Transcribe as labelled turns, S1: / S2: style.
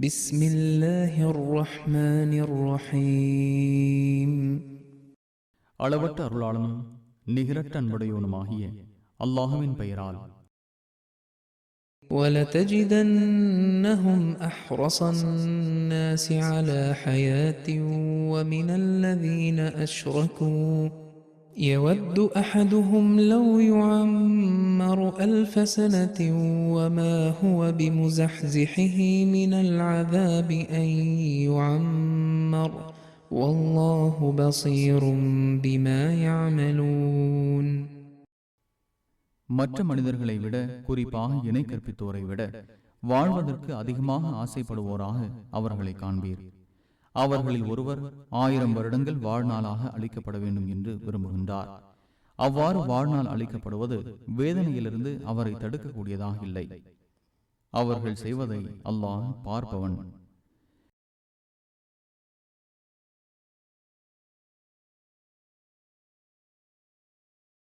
S1: بسم الله الرحمن الرحيم.
S2: அளவற்ற அருளாளனும் நிகரற்ற அன்புடையோனுமாகிய அல்லாஹுவின் பெயரால்.
S1: ولتجدنهم أحرص الناس على حياة ومن الذين أشركوا يود أحدهم لو يعمر 1000 سنة وما هو بمزحزحه من العذاب أن يعمر والله بصير بما يعملون.
S2: மற்ற மனிதர்களை விட, குறிப்பாக இணை கற்பித்தோரை விட வாழ்வதற்கு அதிகமாக ஆசைப்படுவோராக அவர்களை காண்பீர். அவர்களில் ஒருவர் 1000 வருடங்கள் வாழ்நாளாக அளிக்கப்பட வேண்டும் என்று விரும்புகின்றார். அவ்வாறு வாழ்நாள் அளிக்கப்படுவது வேதனையிலிருந்து அவரை தடுக்கக்கூடியதாக இல்லை. அவர்கள் செய்வதை அல்லாஹ் பார்ப்பவன்.